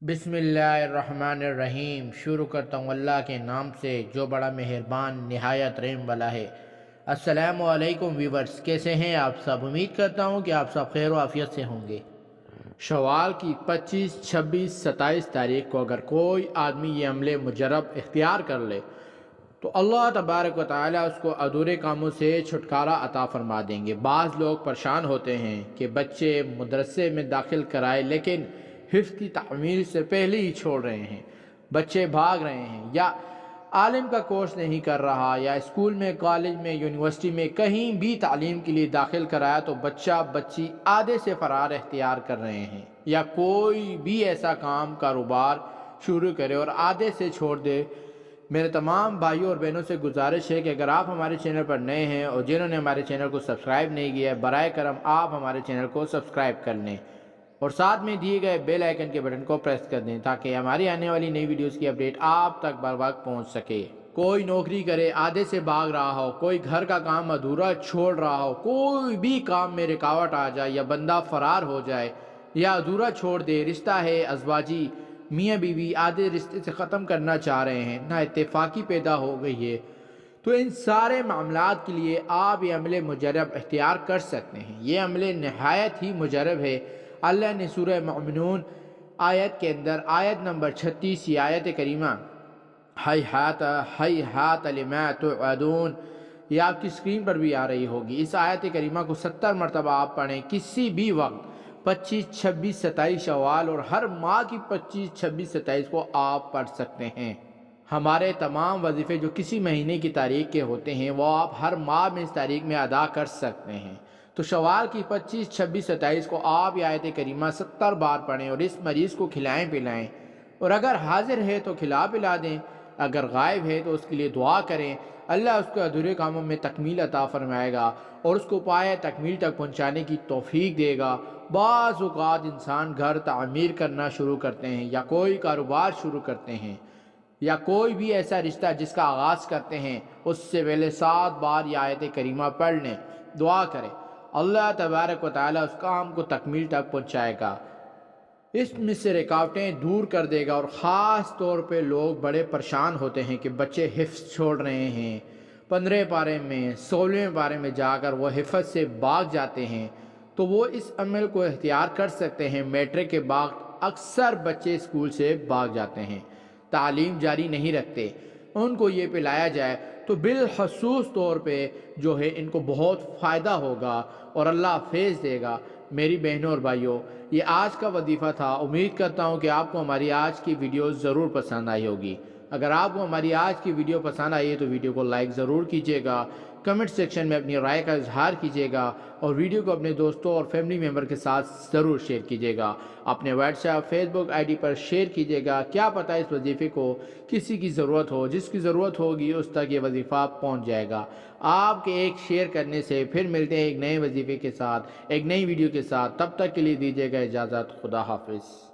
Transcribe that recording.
बिस्मिल्लाहिर्रहमानिर्रहीम। शुरू करता हूँ अल्लाह के नाम से जो बड़ा मेहरबान निहायत रहम वाला है। अस्सलामु अलैकुम व्यूवर्स, कैसे हैं आप सब? उम्मीद करता हूँ कि आप सब खैर व आफियत से होंगे। शवाल की 25, 26, 27 तारीख को अगर कोई आदमी ये अमले मुजरब इख्तियार कर ले तो अल्लाह तबारक व तआला उसको अधूरे कामों से छुटकारा अता फरमा देंगे। बाज़ लोग परेशान होते हैं कि बच्चे मदरसे में दाखिल कराए लेकिन हिफ्ज़ की तामील से पहले ही छोड़ रहे हैं, बच्चे भाग रहे हैं, या आलिम का कोर्स नहीं कर रहा, या स्कूल में, कॉलेज में, यूनिवर्सिटी में कहीं भी तालीम के लिए दाखिल कराया तो बच्चा बच्ची आधे से फरार इख्तियार कर रहे हैं, या कोई भी ऐसा काम कारोबार शुरू करे और आधे से छोड़ दे। मेरे तमाम भाइयों और बहनों से गुजारिश है कि अगर आप हमारे चैनल पर नए हैं और जिन्होंने हमारे चैनल को सब्सक्राइब नहीं किया है, बराए करम आप हमारे चैनल को सब्सक्राइब कर लें और साथ में दिए गए बेल आइकन के बटन को प्रेस कर दें ताकि हमारी आने वाली नई वीडियोस की अपडेट आप तक बर वक्त पहुंच सके। कोई नौकरी करे, आधे से भाग रहा हो, कोई घर का काम अधूरा छोड़ रहा हो, कोई भी काम में रुकावट आ जाए, या बंदा फरार हो जाए या अधूरा छोड़ दे, रिश्ता है अज़वाजी, मियाँ बीवी आधे रिश्ते से ख़त्म करना चाह रहे हैं, ना इत्तेफाकी पैदा हो गई है, तो इन सारे मामलात के लिए आप ये अमले मुजरब इख्तियार कर सकते हैं। ये अमले नहायत ही मुजरब है। अल्लाह ने सूरह मोमिनून आयत के अंदर आयत नंबर 36 ये आयत करीमा हैहात लिमा तुअदून, ये आपकी स्क्रीन पर भी आ रही होगी। इस आयत करीमा को 70 मरतबा आप पढ़ें किसी भी वक्त, 25, 26, 27 शवाल और हर माह की 25, 26, 27 को आप पढ़ सकते हैं। हमारे तमाम वजीफ़े जो किसी महीने की तारीख के होते हैं वो आप हर माह में इस तारीख में अदा कर सकते हैं। तो शवाल की 25, 26, 27 को आप ये आयत करीमा 70 बार पढ़ें और इस मरीज़ को खिलाएं पिलाएं, और अगर हाजिर है तो खिला पिला दें, अगर गायब है तो उसके लिए दुआ करें। अल्लाह उसको अधूरे कामों में तकमील अता फरमाएगा और उसको पाए तकमील तक पहुँचाने की तौफीक देगा। बाज़ औक़ात इंसान घर तामीर करना शुरू करते हैं या कोई कारोबार शुरू करते हैं या कोई भी ऐसा रिश्ता जिसका आगाज़ करते हैं, उससे पहले 7 बार ये आयत करीमा पढ़ लें, दुआ करें, अल्लाह तबारक व तआला उस काम को तकमील तक पहुँचाएगा, इसमें से रुकावटें दूर कर देगा। और ख़ास तौर पे लोग बड़े परेशान होते हैं कि बच्चे हिफ्ज़ छोड़ रहे हैं, 15 पारे में 16वें पारे में जाकर वो हिफ्ज़ से भाग जाते हैं, तो वो इस अमल को इख्तियार कर सकते हैं। मैट्रिक के बाद अक्सर बच्चे स्कूल से भाग जाते हैं, तालीम जारी नहीं रखते, उनको ये पिलाया जाए तो बिलखसूस तौर पे जो है इनको बहुत फ़ायदा होगा और अल्लाह फैज़ देगा। मेरी बहनों और भाइयों, ये आज का वजीफ़ा था। उम्मीद करता हूँ कि आपको हमारी आज की वीडियो ज़रूर पसंद आई होगी। अगर आपको हमारी आज की वीडियो पसंद आई है तो वीडियो को लाइक ज़रूर कीजिएगा, कमेंट सेक्शन में अपनी राय का इजहार कीजिएगा और वीडियो को अपने दोस्तों और फैमिली मेम्बर के साथ ज़रूर शेयर कीजिएगा। अपने व्हाट्सएप, फेसबुक आईडी पर शेयर कीजिएगा। क्या पता इस वजीफ़े को किसी की ज़रूरत हो, जिसकी ज़रूरत होगी उस तक ये वजीफ़ा पहुंच जाएगा। आपके एक शेयर करने से फिर मिलते हैं एक नए वजीफ़े के साथ, एक नई वीडियो के साथ। तब तक के लिए दीजिएगा इजाज़त। खुदा हाफिज़।